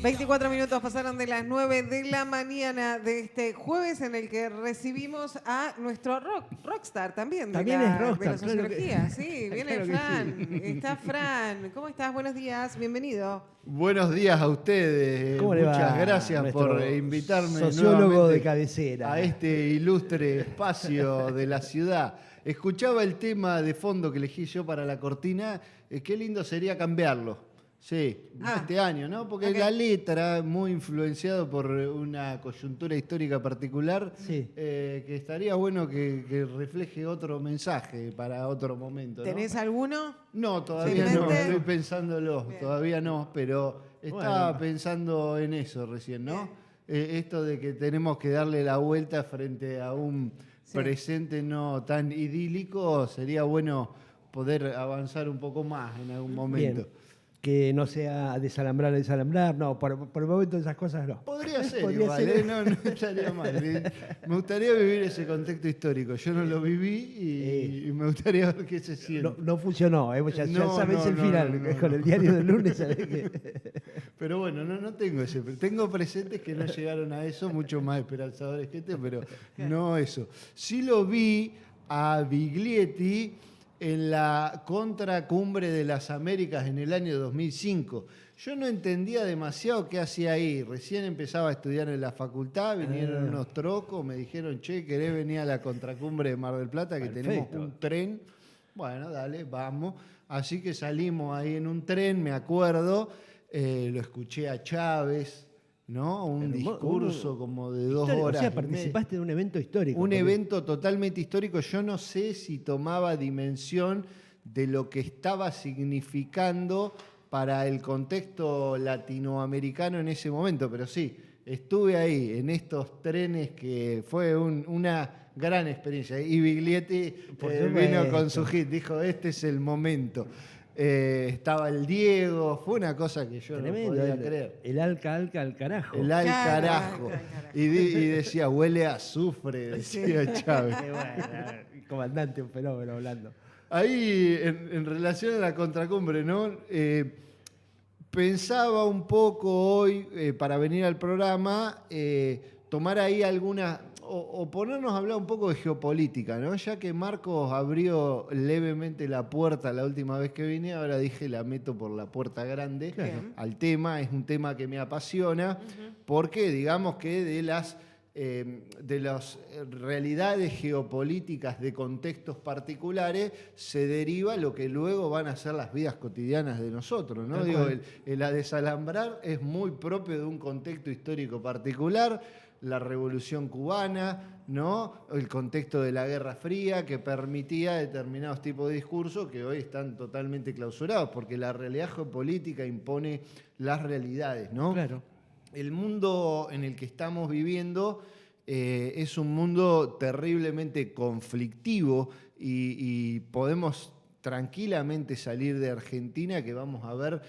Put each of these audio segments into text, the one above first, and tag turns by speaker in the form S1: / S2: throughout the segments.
S1: 24 minutos pasaron de las 9 de la mañana de este jueves en el que recibimos a nuestro rockstar también.
S2: También es rockstar,
S1: de la
S2: claro
S1: sociología. Sí, viene
S2: claro que
S1: Fran.
S2: sí.
S1: Está Fran. ¿Cómo estás? Buenos días. Bienvenido.
S3: Buenos días a ustedes.
S2: ¿Cómo le
S3: Muchas
S2: va,
S3: gracias
S2: nuestro
S3: por invitarme
S2: sociólogo
S3: nuevamente
S2: de cabecera
S3: a este ilustre espacio de la ciudad? Escuchaba el tema de fondo que elegí yo para la cortina. Qué lindo sería cambiarlo. Sí, este año, ¿no? Porque
S1: Ok.
S3: la letra, muy influenciado por una coyuntura histórica particular,
S2: Sí.
S3: que estaría bueno que refleje otro mensaje para otro momento, ¿no?
S1: ¿Tenés alguno?
S3: No, todavía
S1: ¿En
S3: no,
S1: mente?
S3: estoy pensándolo,
S1: Bien.
S3: todavía no, pero estaba
S2: Bueno.
S3: pensando en eso recién, ¿no?
S1: Bien.
S3: Esto de que tenemos que darle la vuelta frente a un
S1: Sí.
S3: presente no tan idílico, sería bueno poder avanzar un poco más en algún momento.
S2: Bien. Que no sea desalambrar, no, por el momento esas cosas no.
S3: Podría ser
S2: Podría
S3: igual,
S2: ser.
S3: no estaría mal. Me gustaría vivir ese contexto histórico. Yo no lo viví y me gustaría ver qué se siente.
S2: No funcionó, ya
S3: No,
S2: sabés
S3: no,
S2: el
S3: no,
S2: final,
S3: no,
S2: con
S3: no.
S2: el diario del lunes sabés que...
S3: Pero bueno, no tengo ese. Tengo presentes que no llegaron a eso, mucho más esperanzadores que este, pero no eso. Sí lo vi a Biglietti en la contracumbre de las Américas en el año 2005. Yo no entendía demasiado qué hacía ahí. Recién empezaba a estudiar en la facultad, vinieron unos trocos, me dijeron, che, ¿querés venir a la contracumbre de Mar del Plata? Que tenemos
S2: Perfecto.
S3: un tren. Bueno, dale, vamos. Así que salimos ahí en un tren, me acuerdo. Lo escuché a Chávez, ¿no? Un discurso como de 2
S2: Histórico,
S3: horas.
S2: O sea,
S3: y media.
S2: participaste de un evento histórico.
S3: Un
S2: porque-
S3: evento totalmente histórico. Yo no sé si tomaba dimensión de lo que estaba significando para el contexto latinoamericano en ese momento, pero sí, estuve ahí en estos trenes que fue una gran experiencia. Y Biglietti
S2: Por
S3: vino
S2: supuesto.
S3: con su hit, dijo, este es el momento. Estaba el Diego, fue una cosa que yo
S2: Tremendo,
S3: no podía creer.
S2: el alca al carajo.
S3: El al
S1: Claro,
S3: carajo.
S1: al carajo.
S3: Y decía, huele a azufre, decía Chávez.
S2: Qué bueno, el comandante, un fenómeno hablando.
S3: Ahí, en relación a la contracumbre, ¿no? Pensaba un poco hoy, para venir al programa, tomar ahí alguna, o ponernos a hablar un poco de geopolítica, ¿no? Ya que Marcos abrió levemente la puerta la última vez que vine, ahora dije la meto por la puerta grande
S1: Claro.
S3: al tema. Es un tema que me apasiona, porque digamos que de las realidades geopolíticas de contextos particulares se deriva lo que luego van a ser las vidas cotidianas de nosotros, ¿no?
S2: Tal
S3: Digo,
S2: cual.
S3: el desalambrar es muy propio de un contexto histórico particular, la Revolución Cubana, ¿no? El contexto de la Guerra Fría que permitía determinados tipos de discursos que hoy están totalmente clausurados, porque la realidad geopolítica impone las realidades, ¿no?
S2: Claro.
S3: El mundo en el que estamos viviendo es un mundo terriblemente conflictivo y podemos tranquilamente salir de Argentina, que vamos a ver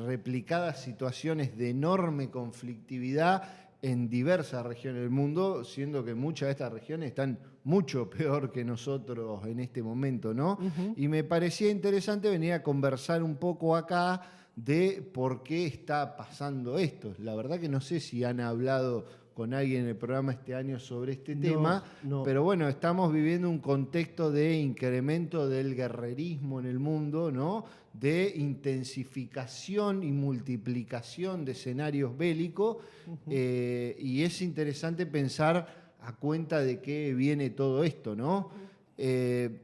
S3: replicadas situaciones de enorme conflictividad en diversas regiones del mundo, siendo que muchas de estas regiones están mucho peor que nosotros en este momento, ¿no? Y me parecía interesante venir a conversar un poco acá de por qué está pasando esto. La verdad que no sé si han hablado con alguien en el programa este año sobre este tema,
S2: no.
S3: pero bueno, estamos viviendo un contexto de incremento del guerrerismo en el mundo, ¿no? De intensificación y multiplicación de escenarios bélicos, y es interesante pensar a cuenta de qué viene todo esto, ¿no?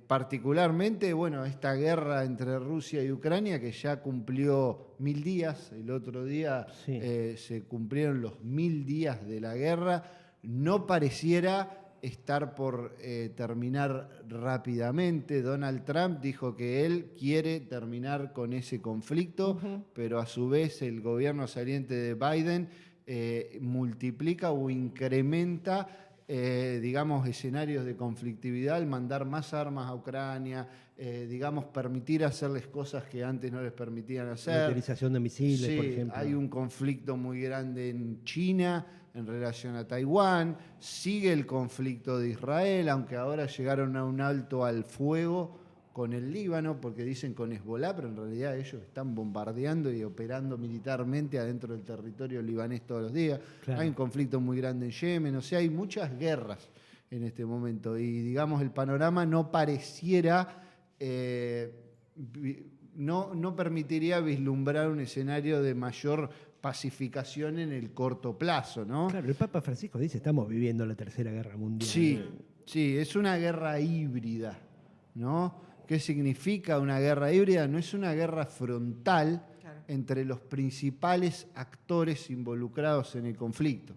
S3: Particularmente, bueno, esta guerra entre Rusia y Ucrania que ya cumplió 1000 días, el otro día
S2: Sí.
S3: se cumplieron los 1000 días de la guerra, no pareciera estar por terminar rápidamente. Donald Trump dijo que él quiere terminar con ese conflicto, pero a su vez el gobierno saliente de Biden multiplica o incrementa digamos, escenarios de conflictividad, al mandar más armas a Ucrania, digamos, permitir hacerles cosas que antes no les permitían
S2: La
S3: hacer.
S2: utilización de misiles,
S3: Sí,
S2: por ejemplo.
S3: hay un conflicto muy grande en China en relación a Taiwán, sigue el conflicto de Israel, aunque ahora llegaron a un alto al fuego con el Líbano, porque dicen con Hezbolá, pero en realidad ellos están bombardeando y operando militarmente adentro del territorio libanés todos los días.
S2: Claro.
S3: Hay un conflicto muy grande en Yemen, o sea, hay muchas guerras en este momento. Y digamos, el panorama no pareciera, no permitiría vislumbrar un escenario de mayor pacificación en el corto plazo, ¿no?
S2: Claro, el Papa Francisco dice, estamos viviendo la Tercera Guerra Mundial.
S3: Sí, es una guerra híbrida, ¿no? ¿Qué significa una guerra híbrida? No es una guerra frontal entre los principales actores involucrados en el conflicto.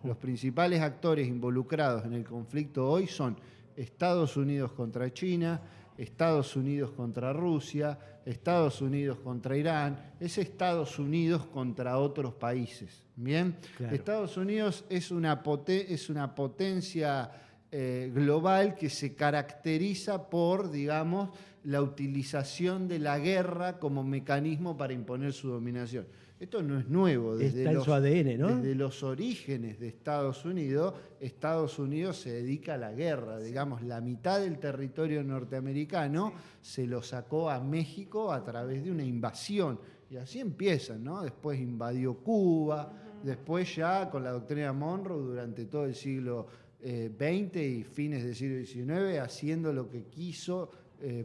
S3: Los principales actores involucrados en el conflicto hoy son Estados Unidos contra China, Estados Unidos contra Rusia, Estados Unidos contra Irán, es Estados Unidos contra otros países. ¿Bien?
S2: Claro.
S3: Estados Unidos es una potencia global que se caracteriza por, digamos, la utilización de la guerra como mecanismo para imponer su dominación. Esto no es nuevo.
S2: Está en su ADN, ¿no?
S3: Desde los orígenes de Estados Unidos se dedica a la guerra. Digamos, la mitad del territorio norteamericano se lo sacó a México a través de una invasión. Y así empiezan, ¿no? Después invadió Cuba, después ya con la doctrina Monroe durante todo el siglo XX y fines del siglo XIX, haciendo lo que quiso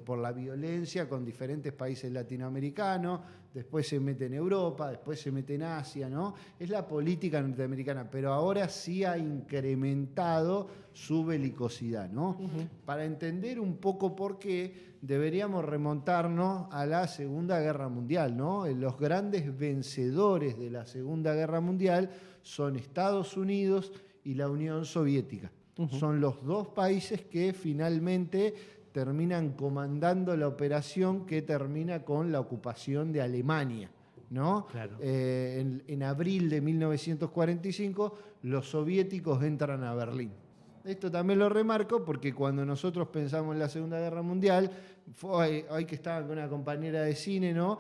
S3: por la violencia con diferentes países latinoamericanos, después se mete en Europa, después se mete en Asia, ¿no? Es la política norteamericana, pero ahora sí ha incrementado su belicosidad, ¿no? Para entender un poco por qué, deberíamos remontarnos a la Segunda Guerra Mundial, ¿no? Los grandes vencedores de la Segunda Guerra Mundial son Estados Unidos y la Unión Soviética. Son los dos países que finalmente terminan comandando la operación que termina con la ocupación de Alemania, ¿no?
S2: Claro.
S3: En abril de 1945 los soviéticos entran a Berlín. Esto también lo remarco porque cuando nosotros pensamos en la Segunda Guerra Mundial, hoy que estaba con una compañera de cine, ¿no?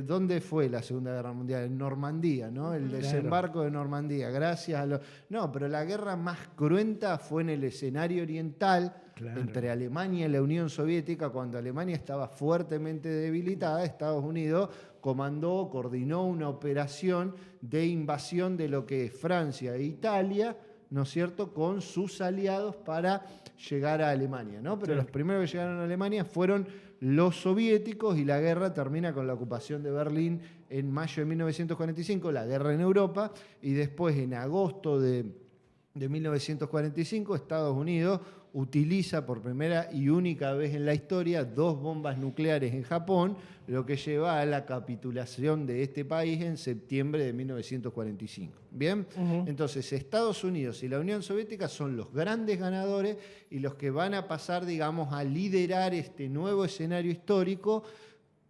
S3: ¿Dónde fue la Segunda Guerra Mundial? En Normandía, ¿no? El desembarco de Normandía, gracias a los... No, pero la guerra más cruenta fue en el escenario oriental, entre Alemania y la Unión Soviética, cuando Alemania estaba fuertemente debilitada. Estados Unidos coordinó una operación de invasión de lo que es Francia e Italia, ¿no es cierto?, con sus aliados para llegar a Alemania, ¿no? Pero los primeros que llegaron a Alemania fueron los soviéticos y la guerra termina con la ocupación de Berlín en mayo de 1945, la guerra en Europa, y después en agosto de 1945 Estados Unidos utiliza por primera y única vez en la historia 2 bombas nucleares en Japón, lo que lleva a la capitulación de este país en septiembre de 1945. ¿Bien? Entonces, Estados Unidos y la Unión Soviética son los grandes ganadores y los que van a pasar, digamos, a liderar este nuevo escenario histórico,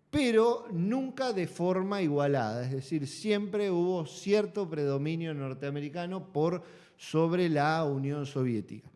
S3: pero nunca de forma igualada. Es decir, siempre hubo cierto predominio norteamericano sobre la Unión Soviética.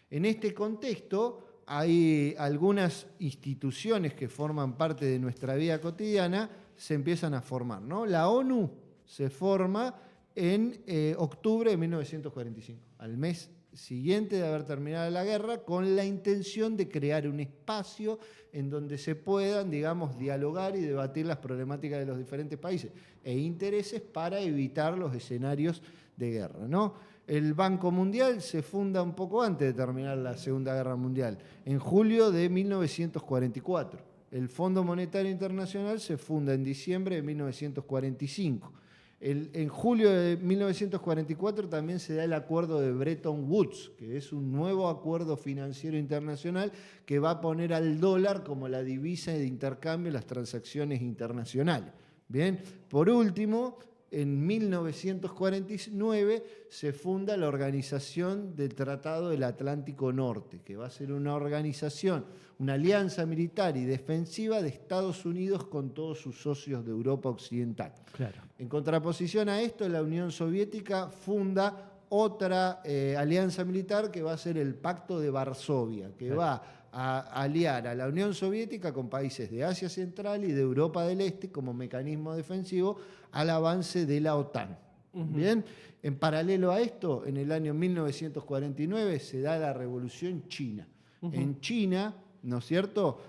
S3: En este contexto, hay algunas instituciones que forman parte de nuestra vida cotidiana, se empiezan a formar, ¿no? La ONU se forma en octubre de 1945, al mes siguiente de haber terminado la guerra, con la intención de crear un espacio en donde se puedan, digamos, dialogar y debatir las problemáticas de los diferentes países e intereses para evitar los escenarios de guerra, ¿no? El Banco Mundial se funda un poco antes de terminar la Segunda Guerra Mundial, en julio de 1944. El Fondo Monetario Internacional se funda en diciembre de 1945. En julio de 1944 también se da el acuerdo de Bretton Woods, que es un nuevo acuerdo financiero internacional que va a poner al dólar como la divisa de intercambio en las transacciones internacionales. Bien, por último, en 1949 se funda la Organización del Tratado del Atlántico Norte, que va a ser una organización, una alianza militar y defensiva de Estados Unidos con todos sus socios de Europa Occidental.
S2: Claro.
S3: En contraposición a esto, la Unión Soviética funda otra alianza militar que va a ser el Pacto de Varsovia, que va a aliar a la Unión Soviética con países de Asia Central y de Europa del Este como mecanismo defensivo al avance de la OTAN. Bien, en paralelo a esto, en el año 1949 se da la Revolución China. En China, ¿no es cierto?,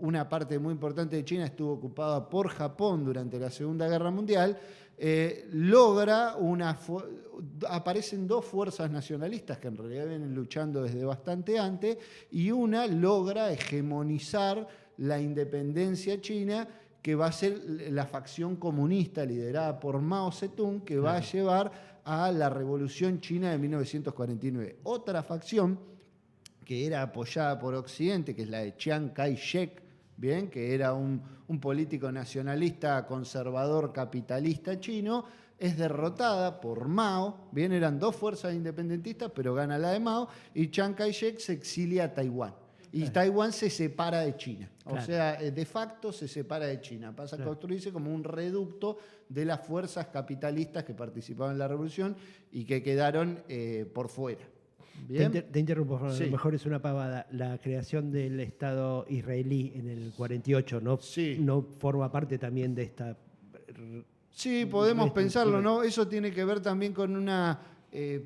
S3: una parte muy importante de China estuvo ocupada por Japón durante la Segunda Guerra Mundial, aparecen dos fuerzas nacionalistas que en realidad vienen luchando desde bastante antes, y una logra hegemonizar la independencia china, que va a ser la facción comunista liderada por Mao Zedong, que va a llevar a la Revolución China de 1949. Otra facción que era apoyada por Occidente, que es la de Chiang Kai-shek, bien, que era un político nacionalista, conservador, capitalista chino, es derrotada por Mao. Bien, eran dos fuerzas independentistas, pero gana la de Mao, y Chiang Kai-shek se exilia a Taiwán. Y Taiwán se separa de China. O sea, de facto se separa de China. Pasa a construirse como un reducto de las fuerzas capitalistas que participaban en la revolución y que quedaron por fuera. ¿Bien?
S2: Te interrumpo, Fernando.
S3: Sí.
S2: A lo mejor es una pavada. La creación del Estado israelí en el 48 no forma parte también de esta...
S3: Sí, podemos pensarlo, ¿no? Eso tiene que ver también con una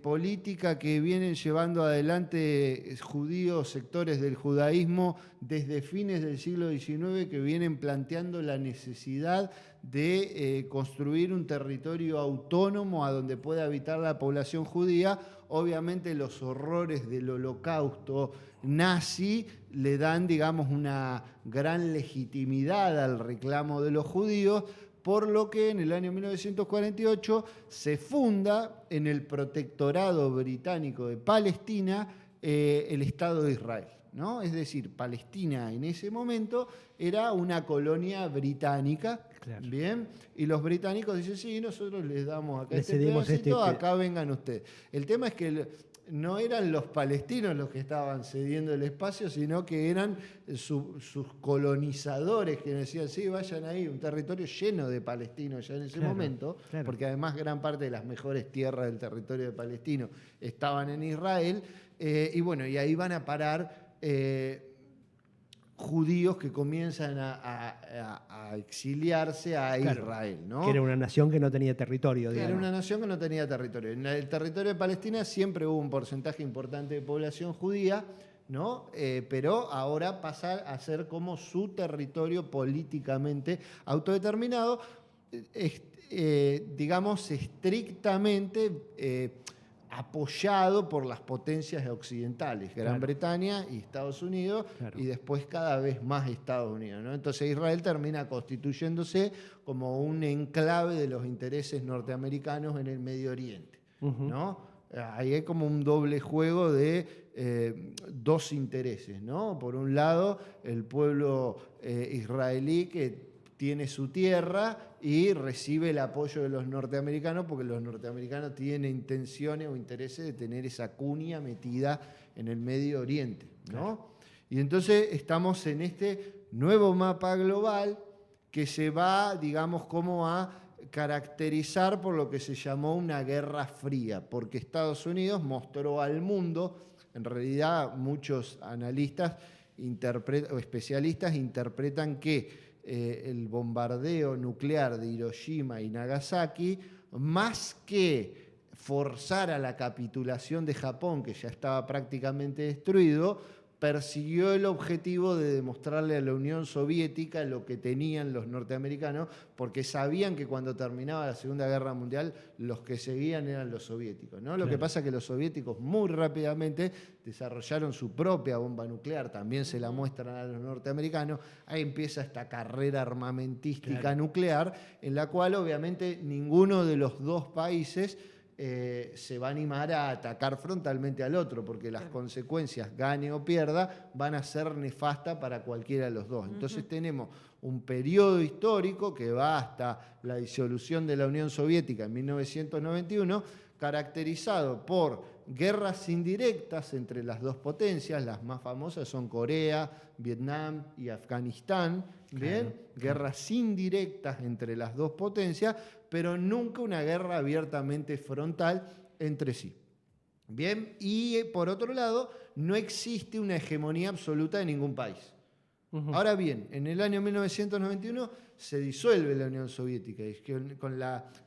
S3: política que vienen llevando adelante judíos, sectores del judaísmo desde fines del siglo XIX, que vienen planteando la necesidad de construir un territorio autónomo a donde pueda habitar la población judía. Obviamente los horrores del holocausto nazi le dan, digamos, una gran legitimidad al reclamo de los judíos, por lo que en el año 1948 se funda en el Protectorado Británico de Palestina el Estado de Israel, ¿no? Es decir, Palestina en ese momento era una colonia británica,
S2: Claro.
S3: ¿bien? Y los británicos dicen, sí, nosotros les damos acá
S2: Les
S3: este
S2: cedimos
S3: pedacito,
S2: este-
S3: acá vengan ustedes. El tema es que no eran los palestinos los que estaban cediendo el espacio, sino que eran sus colonizadores que decían, sí, vayan ahí, un territorio lleno de palestinos ya en ese momento, porque además gran parte de las mejores tierras del territorio de palestino estaban en Israel, y bueno, y ahí van a parar judíos que comienzan a exiliarse a Israel, ¿no?
S2: Que era una nación que no tenía territorio, digamos.
S3: Era una nación que no tenía territorio. En el territorio de Palestina siempre hubo un porcentaje importante de población judía, ¿no? Pero ahora pasa a ser como su territorio políticamente autodeterminado, digamos, estrictamente apoyado por las potencias occidentales, Gran Bretaña y Estados Unidos, y después cada vez más Estados Unidos, ¿no? Entonces Israel termina constituyéndose como un enclave de los intereses norteamericanos en el Medio Oriente, ¿no? Ahí hay como un doble juego de dos intereses, ¿no? Por un lado, el pueblo israelí que tiene su tierra y recibe el apoyo de los norteamericanos, porque los norteamericanos tienen intenciones o intereses de tener esa cuña metida en el Medio Oriente, ¿no? Y entonces estamos en este nuevo mapa global que se va, digamos, como a caracterizar por lo que se llamó una guerra fría, porque Estados Unidos mostró al mundo, en realidad muchos analistas o especialistas interpretan que el bombardeo nuclear de Hiroshima y Nagasaki, más que forzar a la capitulación de Japón, que ya estaba prácticamente destruido, persiguió el objetivo de demostrarle a la Unión Soviética lo que tenían los norteamericanos, porque sabían que cuando terminaba la Segunda Guerra Mundial los que seguían eran los soviéticos, ¿no? Lo que pasa es que los soviéticos muy rápidamente desarrollaron su propia bomba nuclear, también se la muestran a los norteamericanos. Ahí empieza esta carrera armamentística nuclear, en la cual obviamente ninguno de los dos países se va a animar a atacar frontalmente al otro, porque las consecuencias, gane o pierda, van a ser nefastas para cualquiera de los dos. Entonces tenemos un periodo histórico que va hasta la disolución de la Unión Soviética en 1991, caracterizado por guerras indirectas entre las dos potencias. Las más famosas son Corea, Vietnam y Afganistán, ¿bien? Guerras indirectas entre las dos potencias, pero nunca una guerra abiertamente frontal entre sí. Bien, y por otro lado, no existe una hegemonía absoluta de ningún país. Ahora bien, en el año 1991 se disuelve la Unión Soviética, y con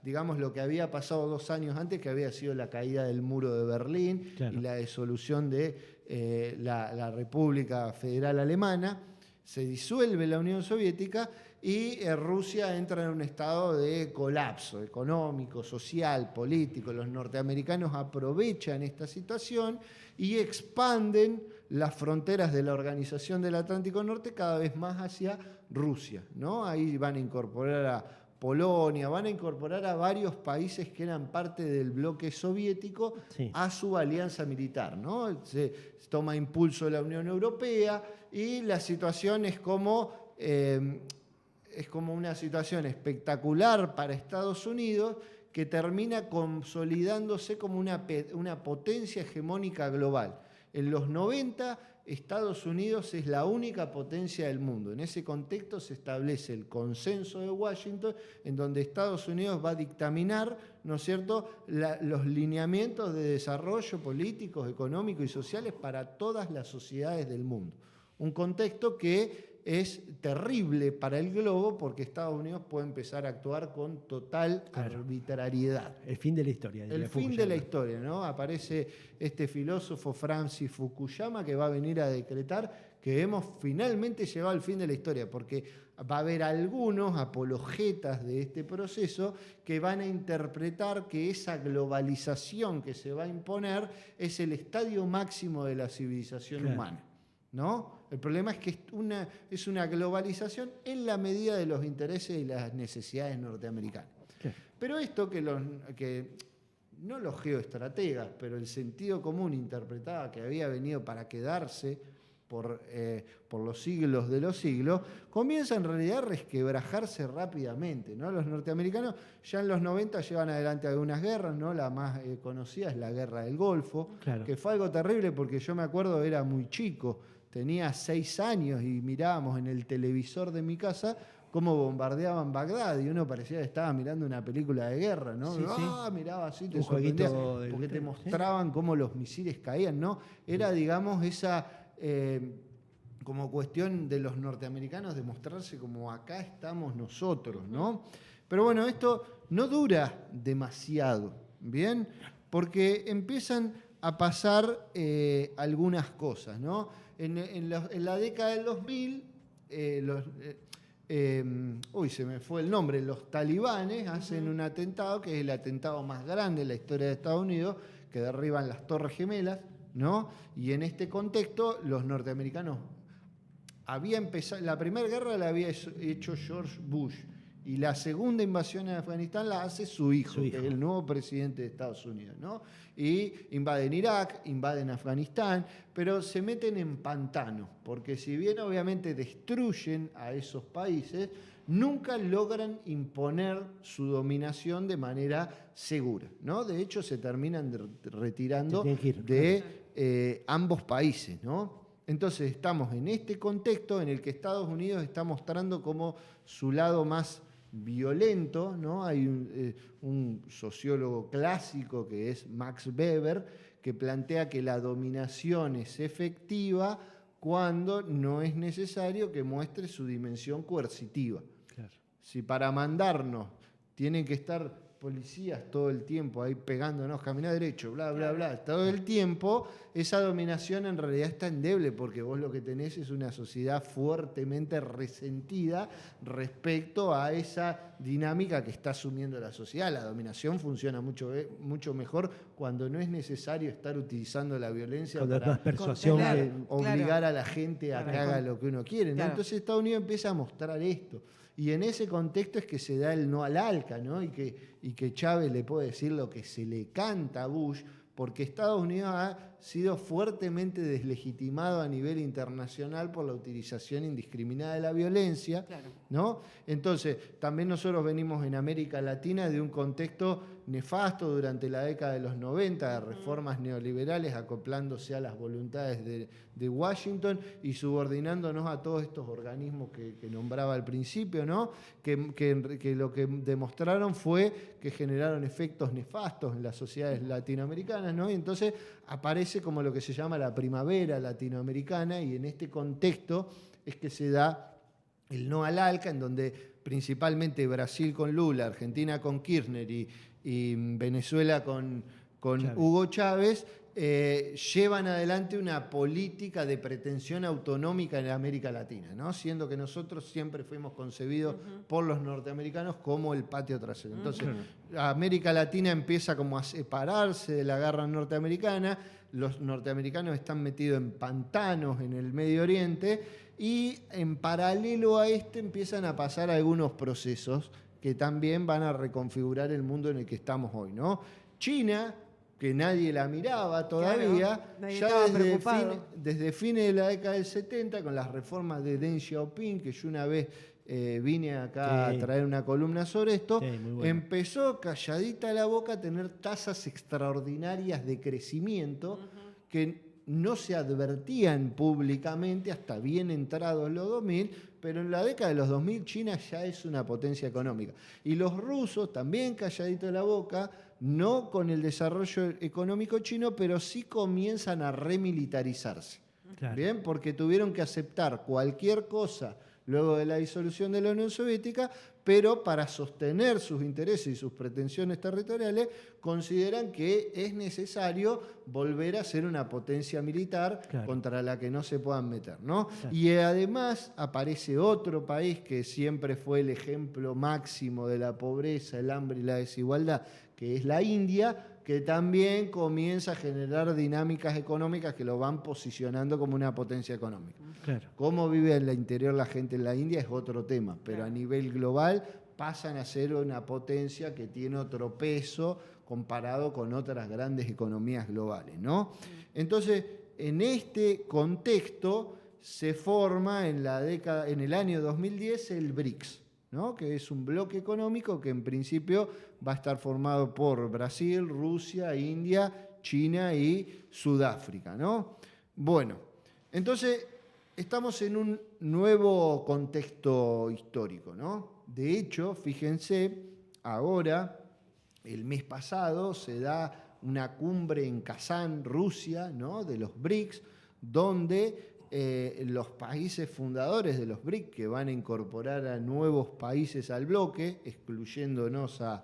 S3: digamos, lo que había pasado 2 años antes, que había sido la caída del muro de Berlín y la disolución de la República Federal Alemana, se disuelve la Unión Soviética y Rusia entra en un estado de colapso económico, social, político. Los norteamericanos aprovechan esta situación y expanden las fronteras de la Organización del Atlántico Norte cada vez más hacia Rusia, ¿no? Ahí van a incorporar a Polonia, van a incorporar a varios países que eran parte del bloque soviético a su alianza militar, ¿no? Se toma impulso la Unión Europea y la situación es como una situación espectacular para Estados Unidos que termina consolidándose como una potencia hegemónica global. En los 90, Estados Unidos es la única potencia del mundo. En ese contexto se establece el consenso de Washington, en donde Estados Unidos va a dictaminar, ¿no es cierto?, los lineamientos de desarrollo políticos, económicos y sociales para todas las sociedades del mundo. Un contexto que es terrible para el globo porque Estados Unidos puede empezar a actuar con total arbitrariedad.
S2: El fin de la historia.
S3: El fin de la historia, ¿no? Aparece este filósofo Francis Fukuyama que va a venir a decretar que hemos finalmente llegado al fin de la historia, porque va a haber algunos apologetas de este proceso que van a interpretar que esa globalización que se va a imponer es el estadio máximo de la civilización humana, ¿no? El problema es que es una globalización en la medida de los intereses y las necesidades norteamericanas. Pero esto que no los geoestrategas, pero el sentido común interpretaba que había venido para quedarse por los siglos de los siglos, comienza en realidad a resquebrajarse rápidamente, ¿no? Los norteamericanos ya en los 90 llevan adelante algunas guerras, ¿no? La más conocida es la Guerra del Golfo, que fue algo terrible porque yo me acuerdo, era muy chico, tenía 6 años y mirábamos en el televisor de mi casa cómo bombardeaban Bagdad y uno parecía que estaba mirando una película de guerra, ¿no? Miraba así, te sorprendía porque te mostraban cómo los misiles caían, ¿no? Era, digamos, esa como cuestión de los norteamericanos de mostrarse como acá estamos nosotros, ¿no? Pero bueno, esto no dura demasiado, ¿bien? Porque empiezan a pasar algunas cosas, ¿no? En la década del 2000, se me fue el nombre, los talibanes hacen un atentado, que es el atentado más grande de la historia de Estados Unidos, que derriban las Torres Gemelas, ¿no? Y en este contexto, los norteamericanos la primera guerra la había hecho George Bush, y la segunda invasión en Afganistán la hace su hijo, que es el nuevo presidente de Estados Unidos, ¿no? Y invaden Irak, invaden Afganistán, pero se meten en pantanos, porque si bien obviamente destruyen a esos países, nunca logran imponer su dominación de manera segura, ¿no? De hecho, se terminan retirando de ambos países, ¿no? Entonces estamos en este contexto en el que Estados Unidos está mostrando como su lado más violento, ¿no? Hay un sociólogo clásico que es Max Weber, que plantea que la dominación es efectiva cuando no es necesario que muestre su dimensión coercitiva. Si para mandarnos tienen que estar policías todo el tiempo ahí pegándonos, caminá derecho, bla, bla, bla, todo el tiempo, esa dominación en realidad está endeble porque vos lo que tenés es una sociedad fuertemente resentida respecto a esa dinámica que está asumiendo la sociedad. La dominación funciona mucho mejor cuando no es necesario estar utilizando la violencia para obligar a la gente a que haga lo que uno quiere, ¿no? Entonces Estados Unidos empieza a mostrar esto. Y en ese contexto es que se da el no al ALCA, ¿no? Y que Chávez le puede decir lo que se le canta a Bush, porque Estados Unidos ha sido fuertemente deslegitimado a nivel internacional por la utilización indiscriminada de la violencia, ¿no? Entonces, también nosotros venimos en América Latina de un contexto nefasto durante la década de los 90, de reformas neoliberales acoplándose a las voluntades de Washington y subordinándonos a todos estos organismos que nombraba al principio, ¿no? Que lo que demostraron fue que generaron efectos nefastos en las sociedades latinoamericanas, ¿no? Y entonces aparece como lo que se llama la primavera latinoamericana, y en este contexto es que se da el no al ALCA, en donde principalmente Brasil con Lula, Argentina con Kirchner y Venezuela con Hugo Chávez, llevan adelante una política de pretensión autonómica en América Latina, ¿no? Siendo que nosotros siempre fuimos concebidos por los norteamericanos como el patio trasero. Entonces, América Latina empieza como a separarse de la garra norteamericana, los norteamericanos están metidos en pantanos en el Medio Oriente y en paralelo a empiezan a pasar algunos procesos que también van a reconfigurar el mundo en el que estamos hoy, ¿no? China, que nadie la miraba todavía,
S1: claro,
S3: ya desde fines de la década del 70, con las reformas de Deng Xiaoping, que yo una vez vine acá a traer una columna sobre esto, bueno, empezó calladita la boca a tener tasas extraordinarias de crecimiento que no se advertían públicamente hasta bien entrados los 2000, pero en la década de los 2000 China ya es una potencia económica. Y los rusos también calladitos la boca, no con el desarrollo económico chino, pero sí comienzan a remilitarizarse. Claro. ¿Bien? Porque tuvieron que aceptar cualquier cosa luego de la disolución de la Unión Soviética, pero para sostener sus intereses y sus pretensiones territoriales, consideran que es necesario volver a ser una potencia militar contra la que no se puedan meter, ¿no? Y además aparece otro país que siempre fue el ejemplo máximo de la pobreza, el hambre y la desigualdad, que es la India, que también comienza a generar dinámicas económicas que lo van posicionando como una potencia económica. Claro. Cómo vive en el interior la gente en la India es otro tema, pero a nivel global pasan a ser una potencia que tiene otro peso comparado con otras grandes economías globales, ¿no? Entonces, en este contexto se forma en el año 2010 el BRICS, ¿no? Que es un bloque económico que en principio va a estar formado por Brasil, Rusia, India, China y Sudáfrica, ¿no? Bueno, entonces estamos en un nuevo contexto histórico, ¿no? De hecho, fíjense, ahora, el mes pasado, se da una cumbre en Kazán, Rusia, ¿no? De los BRICS, donde los países fundadores de los BRICS, que van a incorporar a nuevos países al bloque, excluyéndonos a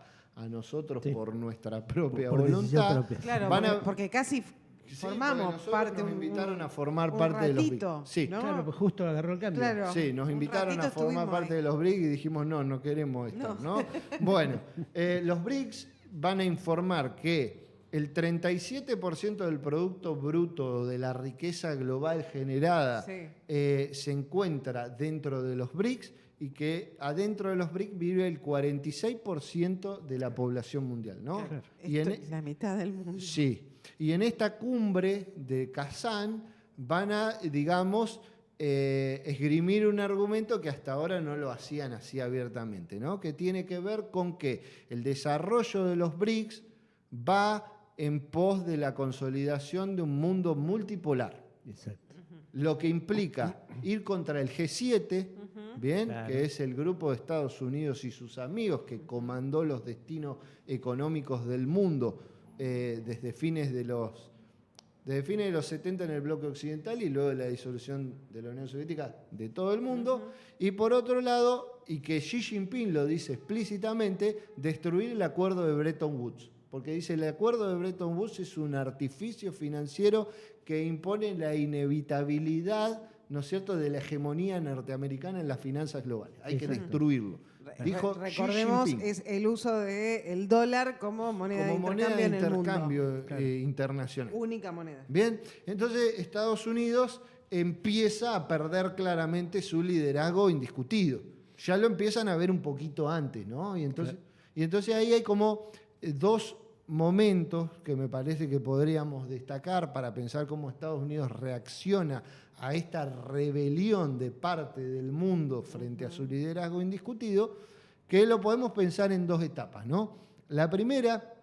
S3: nosotros por nuestra propia voluntad.
S1: Claro, porque casi formamos parte.
S3: Nos invitaron a formar parte de los BRICS.
S2: Sí, ¿no? Claro, pues justo agarró el cambio.
S3: Claro, sí, nos invitaron a formar parte de los BRICS y dijimos, no queremos estar, ¿no? Bueno, los BRICS van a informar que el 37% del Producto Bruto de la riqueza global generada se encuentra dentro de los BRICS y que adentro de los BRICS vive el 46% de la población mundial, ¿no?
S1: Claro. La mitad del mundo.
S3: Sí. Y en esta cumbre de Kazán van a, digamos, esgrimir un argumento que hasta ahora no lo hacían así abiertamente, ¿no? Que tiene que ver con que el desarrollo de los BRICS va en pos de la consolidación de un mundo multipolar. Exacto. Lo que implica ir contra el G7, ¿bien? Claro. Que es el grupo de Estados Unidos y sus amigos que comandó los destinos económicos del mundo desde fines de los 70 en el bloque occidental y luego de la disolución de la Unión Soviética de todo el mundo. Y por otro lado, y que Xi Jinping lo dice explícitamente, destruir el acuerdo de Bretton Woods. Porque dice, el acuerdo de Bretton Woods es un artificio financiero que impone la inevitabilidad, ¿no es cierto?, de la hegemonía norteamericana en las finanzas globales. Hay que destruirlo. Dijo
S1: recordemos, es el uso del dólar como moneda de intercambio
S3: internacional.
S1: Única moneda.
S3: Bien, entonces Estados Unidos empieza a perder claramente su liderazgo indiscutido. Ya lo empiezan a ver un poquito antes, ¿no? Y entonces ahí hay como dos momentos que me parece que podríamos destacar para pensar cómo Estados Unidos reacciona a esta rebelión de parte del mundo frente a su liderazgo indiscutido, que lo podemos pensar en dos etapas, ¿no? La primera,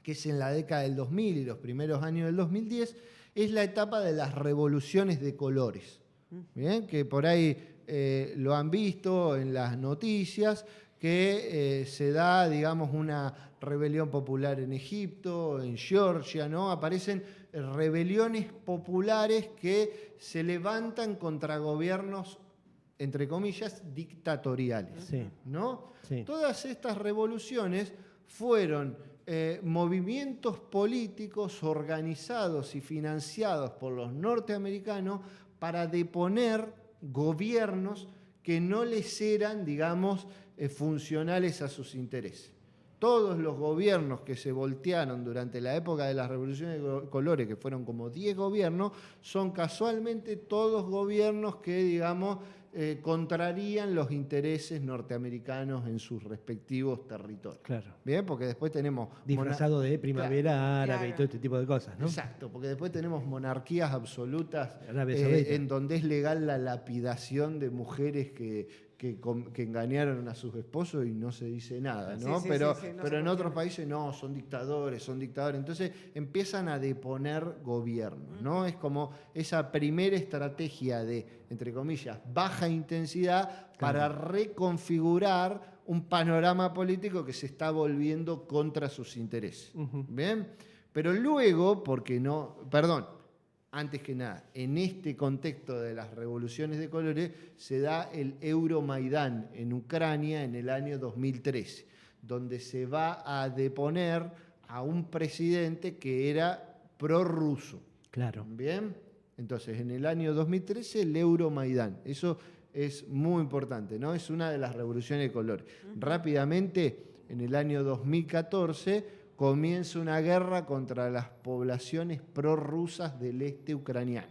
S3: que es en la década del 2000 y los primeros años del 2010, es la etapa de las revoluciones de colores, ¿bien? Que por ahí lo han visto en las noticias, que se da, digamos, una rebelión popular en Egipto, en Georgia, ¿no? Aparecen rebeliones populares que se levantan contra gobiernos, entre comillas, dictatoriales, ¿no? Sí. Todas estas revoluciones fueron movimientos políticos organizados y financiados por los norteamericanos para deponer gobiernos que no les eran, digamos, funcionales a sus intereses. Todos los gobiernos que se voltearon durante la época de las revoluciones de colores, que fueron como 10 gobiernos, son casualmente todos gobiernos que, digamos, contrarían los intereses norteamericanos en sus respectivos territorios.
S2: Claro.
S3: Bien, porque después tenemos...
S2: Disfrazado de primavera árabe
S1: claro.
S2: y todo este tipo de cosas, ¿no?
S3: Exacto, porque después tenemos monarquías absolutas
S2: Saudita.
S3: en donde es legal la lapidación de mujeres que engañaron a sus esposos y no se dice nada, ¿no?
S1: Sí,
S3: pero
S1: sí, no
S3: pero
S1: se
S3: en
S1: puede.
S3: otros países no, son dictadores. Entonces empiezan a deponer gobiernos, ¿no? Es como esa primera estrategia de, entre comillas, baja intensidad para reconfigurar un panorama político que se está volviendo contra sus intereses. ¿Bien? Pero luego, antes que nada, en este contexto de las revoluciones de colores se da el Euromaidán en Ucrania en el año 2013, donde se va a deponer a un presidente que era prorruso.
S2: Claro.
S3: Bien, entonces en el año 2013 el Euromaidán, eso es muy importante, ¿no? Es una de las revoluciones de colores. Rápidamente, en el año 2014 comienza una guerra contra las poblaciones prorrusas del este ucraniano.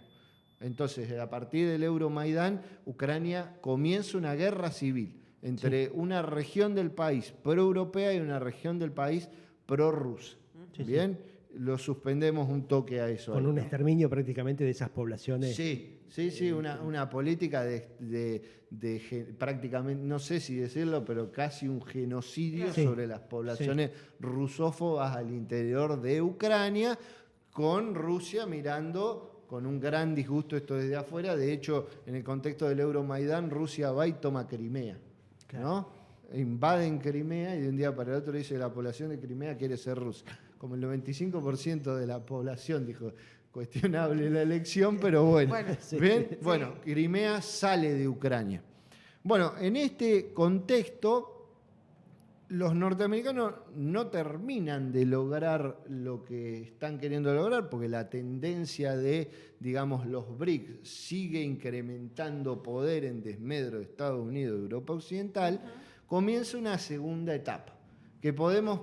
S3: Entonces, a partir del Euromaidán, Ucrania comienza una guerra civil entre una región del país proeuropea y una región del país prorrusa. ¿Bien? Lo suspendemos un toque a eso.
S2: Con
S3: ahí,
S2: un
S3: ¿no?
S2: exterminio prácticamente de esas poblaciones.
S3: Sí, una política de prácticamente, no sé si decirlo, pero casi un genocidio sobre las poblaciones rusófobas al interior de Ucrania, con Rusia mirando con un gran disgusto esto desde afuera. De hecho, en el contexto del Euromaidán, Rusia va y toma Crimea, ¿no? Invaden Crimea y de un día para el otro dice la población de Crimea quiere ser rusa. Como el 95% de la población dijo, cuestionable la elección, pero bueno. ¿Bien?
S1: Sí.
S3: Bueno, Crimea sale de Ucrania. Bueno, en este contexto, los norteamericanos no terminan de lograr lo que están queriendo lograr, porque la tendencia de, digamos, los BRICS sigue incrementando poder en desmedro de Estados Unidos y Europa Occidental. Comienza una segunda etapa, que podemos...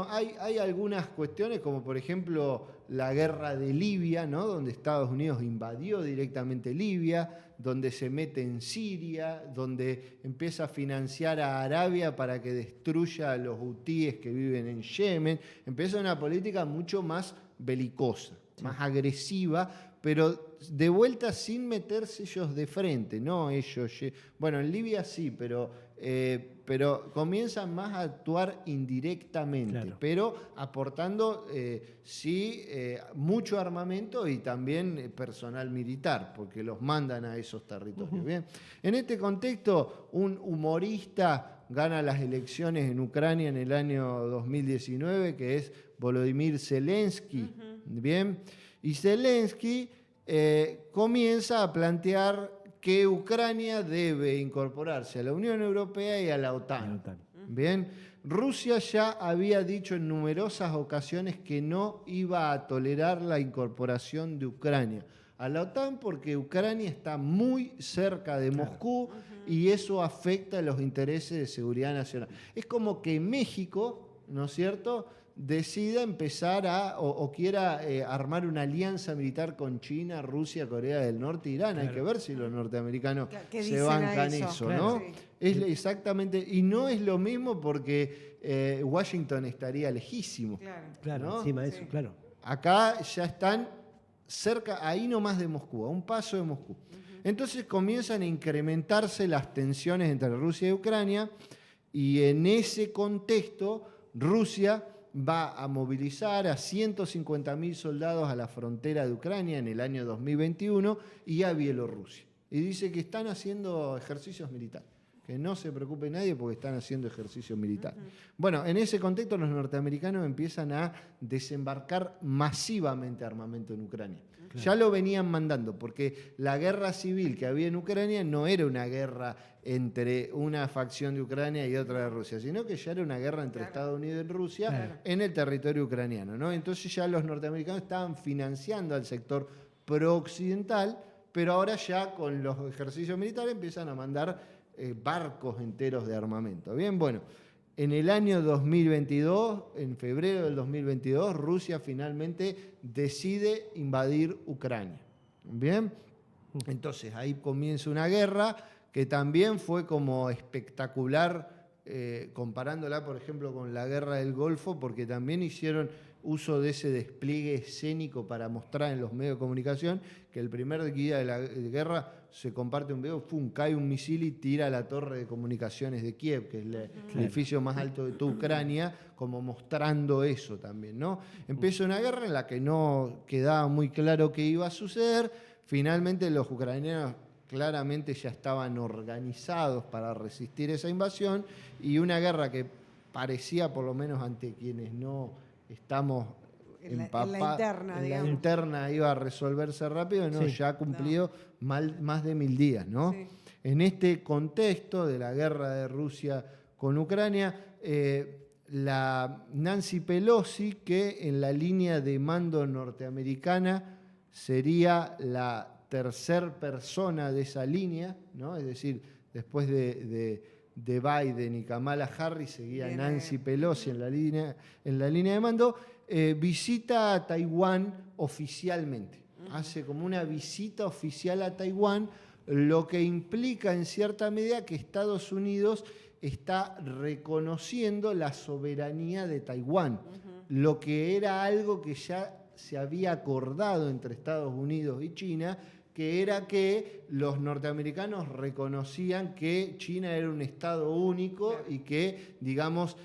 S3: hay algunas cuestiones, como por ejemplo la guerra de Libia, ¿no? Donde Estados Unidos invadió directamente Libia, donde se mete en Siria, donde empieza a financiar a Arabia para que destruya a los hutíes que viven en Yemen. Empieza una política mucho más belicosa, más agresiva, pero de vuelta sin meterse ellos de frente, ¿no? Bueno, en Libia sí, pero comienzan más a actuar indirectamente, pero aportando mucho armamento y también personal militar, porque los mandan a esos territorios. Bien. En este contexto, un humorista gana las elecciones en Ucrania en el año 2019, que es Volodymyr Zelensky. Bien. Y Zelensky comienza a plantear que Ucrania debe incorporarse a la Unión Europea y a la OTAN. Bien, Rusia ya había dicho en numerosas ocasiones que no iba a tolerar la incorporación de Ucrania a la OTAN porque Ucrania está muy cerca de Moscú y eso afecta los intereses de seguridad nacional. Es como que México, ¿no es cierto?, decida empezar o quiera armar una alianza militar con China, Rusia, Corea del Norte, Irán. Hay que ver si los norteamericanos se bancan eso, ¿no?
S1: Sí.
S3: Es exactamente, y no es lo mismo porque Washington estaría lejísimo.
S2: Claro,
S3: ¿no?
S2: encima de eso, claro.
S3: Acá ya están cerca, ahí nomás de Moscú, a un paso de Moscú. Entonces comienzan a incrementarse las tensiones entre Rusia y Ucrania, y en ese contexto Rusia va a movilizar a 150.000 soldados a la frontera de Ucrania en el año 2021 y a Bielorrusia. Y dice que están haciendo ejercicios militares. Que no se preocupe nadie porque están haciendo ejercicio militar. Bueno, en ese contexto los norteamericanos empiezan a desembarcar masivamente armamento en Ucrania. Claro. Ya lo venían mandando, porque la guerra civil que había en Ucrania no era una guerra entre una facción de Ucrania y otra de Rusia, sino que ya era una guerra entre Estados Unidos y Rusia en el territorio ucraniano, ¿no? Entonces ya los norteamericanos estaban financiando al sector pro-occidental, pero ahora ya con los ejercicios militares empiezan a mandar barcos enteros de armamento. Bien, bueno, en el año 2022, en febrero del 2022, Rusia finalmente decide invadir Ucrania. Bien, entonces ahí comienza una guerra que también fue como espectacular, comparándola, por ejemplo, con la guerra del Golfo, porque también hicieron uso de ese despliegue escénico para mostrar en los medios de comunicación que el primer día de la guerra se comparte un video, cae un misil y tira a la torre de comunicaciones de Kiev, que es el edificio más alto de toda Ucrania, como mostrando eso también, ¿no? Empieza una guerra en la que no quedaba muy claro qué iba a suceder. Finalmente los ucranianos claramente ya estaban organizados para resistir esa invasión, y una guerra que parecía, por lo menos ante quienes no estamos empapados, en la interna iba a resolverse rápido, ¿no? Ya ha cumplido más de 1000 días, ¿no? Sí. En este contexto de la guerra de Rusia con Ucrania, la Nancy Pelosi, que en la línea de mando norteamericana sería la tercer persona de esa línea, ¿no? Es decir, después de Biden y Kamala Harris seguía Nancy Pelosi en la línea de mando, visita a Taiwán oficialmente. Hace como una visita oficial a Taiwán, lo que implica en cierta medida que Estados Unidos está reconociendo la soberanía de Taiwán, lo que era algo que ya se había acordado entre Estados Unidos y China, que era que los norteamericanos reconocían que China era un estado único y que, digamos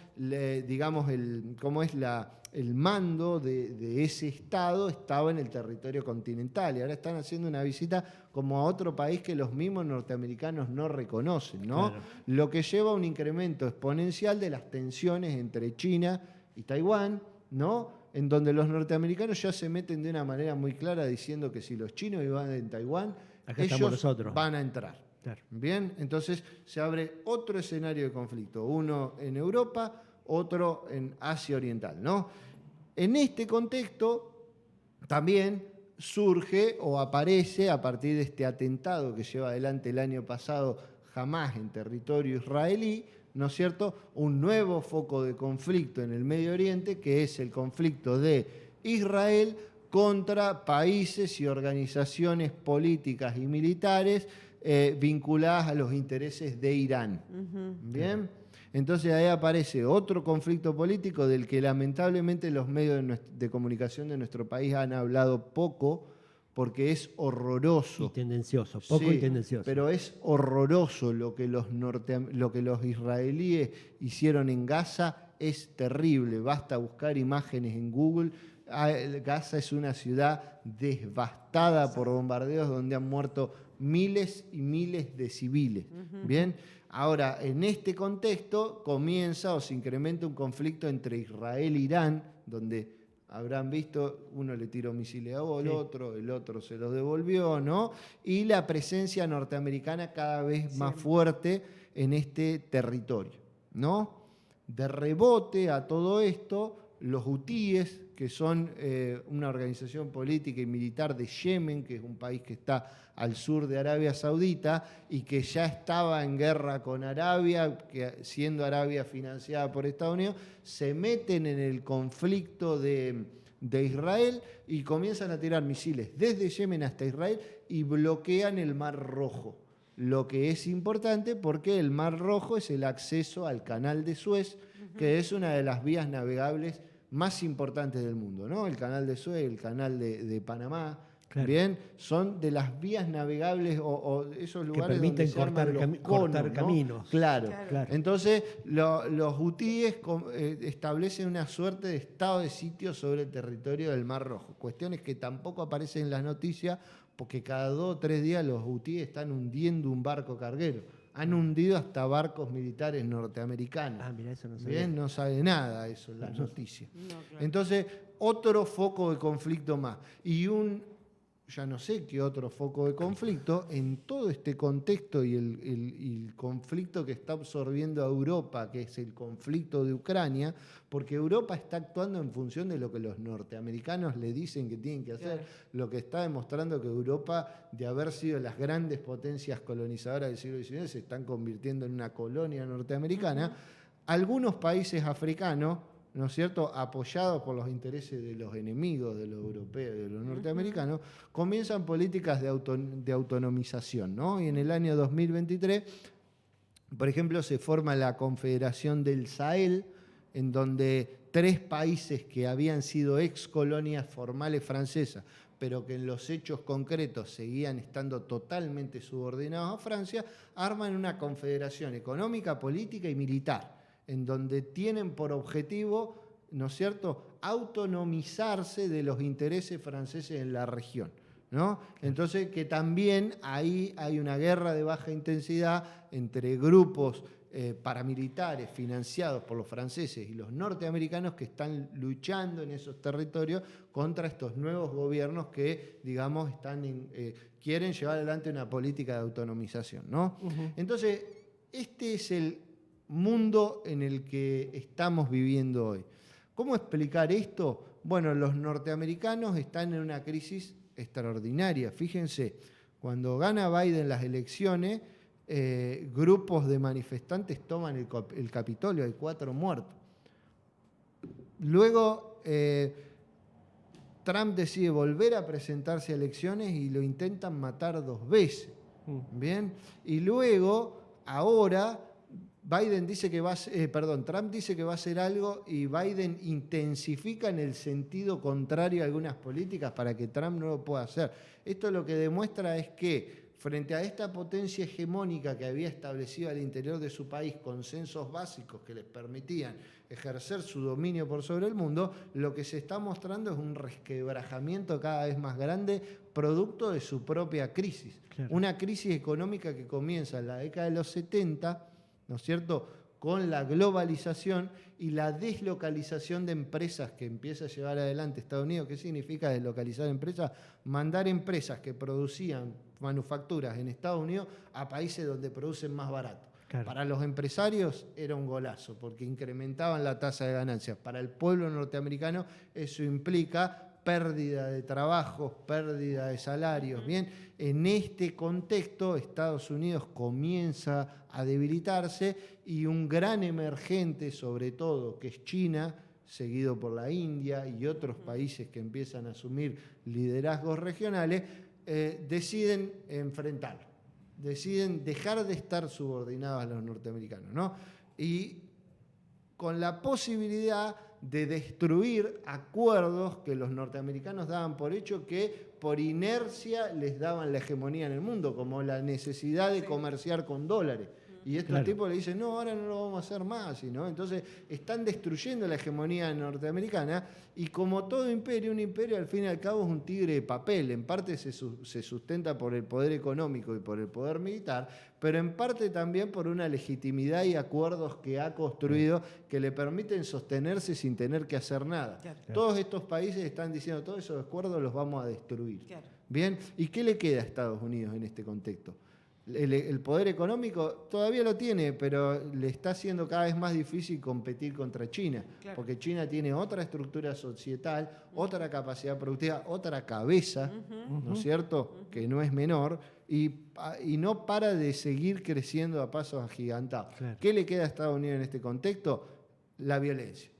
S3: el mando de ese estado estaba en el territorio continental. Y ahora están haciendo una visita como a otro país que los mismos norteamericanos no reconocen, ¿no? Claro. Lo que lleva a un incremento exponencial de las tensiones entre China y Taiwán, ¿no? En donde los norteamericanos ya se meten de una manera muy clara diciendo que si los chinos iban en Taiwán, acá ellos van a entrar. Claro. Bien, entonces se abre otro escenario de conflicto, uno en Europa, otro en Asia Oriental, ¿no? En este contexto también surge o aparece, a partir de este atentado que lleva adelante el año pasado Hamás en territorio israelí, ¿no es cierto?, un nuevo foco de conflicto en el Medio Oriente, que es el conflicto de Israel contra países y organizaciones políticas y militares vinculadas a los intereses de Irán. ¿Bien? Entonces ahí aparece otro conflicto político del que lamentablemente los medios de comunicación de nuestro país han hablado poco, porque es horroroso.
S2: Y tendencioso, poco y tendencioso.
S3: Pero es horroroso lo que los israelíes hicieron en Gaza, es terrible. Basta buscar imágenes en Google. Gaza es una ciudad devastada por bombardeos donde han muerto miles y miles de civiles. Bien, ahora en este contexto comienza o se incrementa un conflicto entre Israel e Irán, donde habrán visto, uno le tiró misiles a el otro se los devolvió, ¿no? Y la presencia norteamericana cada vez más fuerte en este territorio, ¿no? De rebote a todo esto, los hutíes, que son una organización política y militar de Yemen, que es un país que está al sur de Arabia Saudita y que ya estaba en guerra con Arabia, que siendo Arabia financiada por Estados Unidos, se meten en el conflicto de Israel y comienzan a tirar misiles desde Yemen hasta Israel y bloquean el Mar Rojo. Lo que es importante porque el Mar Rojo es el acceso al Canal de Suez, que es una de las vías navegables más importantes del mundo, ¿no? El Canal de Suez, el Canal de Panamá, claro. Bien, son de las vías navegables o esos lugares que permiten donde cortar caminos. Claro. Entonces, los hutíes establecen una suerte de estado de sitio sobre el territorio del Mar Rojo. Cuestiones que tampoco aparecen en las noticias porque cada 2 o 3 días los hutíes están hundiendo un barco carguero. Han hundido hasta barcos militares norteamericanos.
S2: Ah, mira, eso no sabía.
S3: Bien, no sabe nada eso en las noticias.
S1: No, claro.
S3: Entonces, otro foco de conflicto más. Y ya no sé qué otro foco de conflicto, en todo este contexto y el conflicto que está absorbiendo a Europa, que es el conflicto de Ucrania, porque Europa está actuando en función de lo que los norteamericanos le dicen que tienen que hacer, lo que está demostrando que Europa, de haber sido las grandes potencias colonizadoras del siglo XIX, se están convirtiendo en una colonia norteamericana. Algunos países africanos, ¿no es cierto?, apoyados por los intereses de los enemigos de los europeos y de los norteamericanos, comienzan políticas de autonomización, ¿no? Y en el año 2023, por ejemplo, se forma la Confederación del Sahel, en donde 3 países que habían sido ex colonias formales francesas, pero que en los hechos concretos seguían estando totalmente subordinados a Francia, arman una confederación económica, política y militar, en donde tienen por objetivo, ¿no es cierto?, autonomizarse de los intereses franceses en la región, ¿no? Entonces, que también ahí hay una guerra de baja intensidad entre grupos paramilitares financiados por los franceses y los norteamericanos que están luchando en esos territorios contra estos nuevos gobiernos que, digamos, quieren llevar adelante una política de autonomización, ¿no? Entonces, este es el mundo en el que estamos viviendo hoy. ¿Cómo explicar esto? Bueno, los norteamericanos están en una crisis extraordinaria. Fíjense, cuando gana Biden las elecciones, grupos de manifestantes toman el Capitolio, hay 4 muertos. Luego, Trump decide volver a presentarse a elecciones y lo intentan matar 2 veces. ¿Bien? Y luego, ahora, Trump dice que va a hacer algo y Biden intensifica en el sentido contrario algunas políticas para que Trump no lo pueda hacer. Esto lo que demuestra es que frente a esta potencia hegemónica que había establecido al interior de su país consensos básicos que les permitían ejercer su dominio por sobre el mundo, lo que se está mostrando es un resquebrajamiento cada vez más grande producto de su propia crisis. Claro. Una crisis económica que comienza en la década de los 70, ¿no es cierto?, con la globalización y la deslocalización de empresas que empieza a llevar adelante Estados Unidos. ¿Qué significa deslocalizar empresas? Mandar empresas que producían manufacturas en Estados Unidos a países donde producen más barato. Claro. Para los empresarios era un golazo porque incrementaban la tasa de ganancias. Para el pueblo norteamericano eso implica pérdida de trabajos, pérdida de salarios. Bien, en este contexto Estados Unidos comienza a debilitarse y un gran emergente, sobre todo, que es China, seguido por la India y otros países que empiezan a asumir liderazgos regionales, deciden enfrentarlo, deciden dejar de estar subordinados a los norteamericanos, ¿no? Y con la posibilidad de destruir acuerdos que los norteamericanos daban por hecho que por inercia les daban la hegemonía en el mundo, como la necesidad de comerciar con dólares. Y estos tipos le dicen, no, ahora no lo vamos a hacer más. ¿No? Entonces están destruyendo la hegemonía norteamericana y como todo imperio, un imperio al fin y al cabo es un tigre de papel. En parte se sustenta por el poder económico y por el poder militar, pero en parte también por una legitimidad y acuerdos que ha construido que le permiten sostenerse sin tener que hacer nada. Claro. Todos estos países están diciendo, todos esos acuerdos los vamos a destruir. Claro. ¿Bien? ¿Y qué le queda a Estados Unidos en este contexto? El poder económico todavía lo tiene, pero le está haciendo cada vez más difícil competir contra China, claro, porque China tiene otra estructura societal, otra capacidad productiva, otra cabeza, ¿no es cierto?, que no es menor, y no para de seguir creciendo a pasos agigantados. Claro. ¿Qué le queda a Estados Unidos en este contexto? La violencia.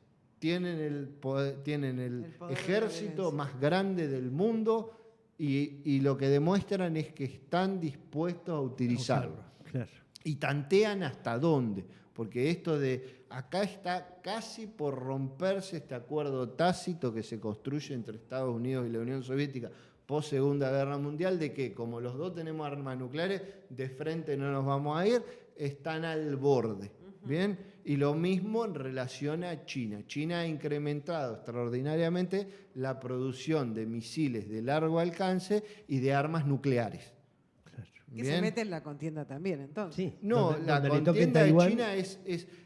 S3: Tienen el poder ejército más grande del mundo. Y lo que demuestran es que están dispuestos a utilizarlo. Claro. Y tantean hasta dónde. Porque esto de acá está casi por romperse este acuerdo tácito que se construye entre Estados Unidos y la Unión Soviética post Segunda Guerra Mundial, de que como los dos tenemos armas nucleares, de frente no nos vamos a ir, están al borde. ¿Bien? Y lo mismo en relación a China. China ha incrementado extraordinariamente la producción de misiles de largo alcance y de armas nucleares. Claro.
S1: Que se mete en la contienda también, entonces.
S2: Sí,
S3: No,
S2: donde
S3: la
S2: le toque
S3: contienda de
S2: Taiwán.
S3: China es,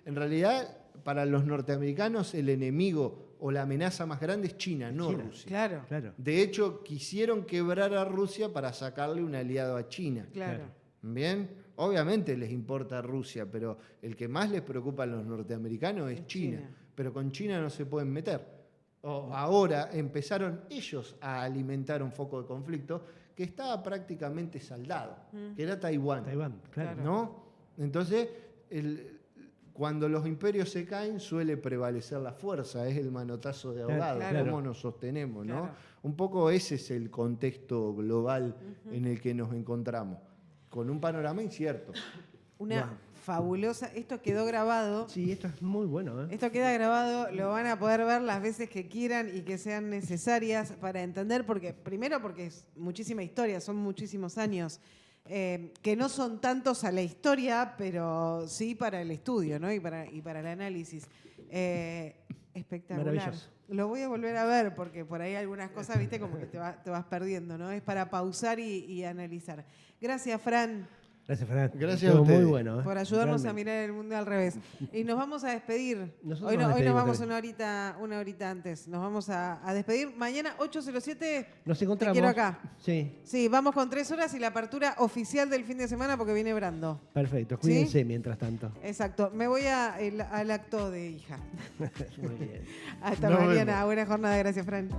S3: en realidad, para los norteamericanos, el enemigo o la amenaza más grande es China, no
S2: China.
S3: Rusia.
S1: Claro,
S2: Claro.
S3: De hecho, quisieron quebrar a Rusia para sacarle un aliado a China.
S1: claro.
S3: Bien, obviamente les importa Rusia, pero el que más les preocupa a los norteamericanos es China.
S1: China.
S3: Pero con China no se pueden meter. Ahora empezaron ellos a alimentar un foco de conflicto que estaba prácticamente saldado, que era Taiwán.
S2: Taiwán, claro.
S3: ¿No? Entonces, cuando los imperios se caen, suele prevalecer la fuerza, es el manotazo de ahogado,
S1: Claro.
S3: cómo nos sostenemos, ¿no?
S1: Claro.
S3: Un poco ese es el contexto global en el que nos encontramos, con un panorama incierto.
S1: Una
S2: Wow.
S1: fabulosa. Esto quedó grabado.
S2: Sí, esto es muy bueno, ¿eh?
S1: Esto queda grabado, lo van a poder ver las veces que quieran y que sean necesarias para entender, primero porque es muchísima historia, son muchísimos años, que no son tantos a la historia, pero sí para el estudio, ¿no? y para el análisis. Espectacular.
S2: Maravilloso.
S1: Lo voy a volver a ver porque por ahí algunas cosas, viste, como que te vas perdiendo, ¿no? Es para pausar y analizar. Gracias, Fran.
S2: Gracias, Fran.
S3: Gracias
S2: Estuvo
S3: a ustedes.
S2: muy bueno, ¿eh?
S1: Por ayudarnos
S2: Realmente.
S1: a mirar el mundo al revés. Y nos vamos a despedir.
S2: Nosotros
S1: Hoy,
S2: nos
S1: hoy nos
S2: despedimos
S1: vamos
S2: también.
S1: una horita antes. Nos vamos a despedir. Mañana 8:07.
S2: Nos
S1: Te
S2: encontramos.
S1: quiero acá.
S2: Sí,
S1: Sí, vamos con 3 horas y la apertura oficial del fin de semana porque viene Brando.
S2: perfecto.
S1: ¿Sí?
S2: Cuídense mientras tanto.
S1: Exacto. Me voy al acto de hija.
S2: Muy bien.
S1: Hasta
S3: Nos
S1: mañana.
S3: vemos.
S1: Buena jornada. Gracias, Fran.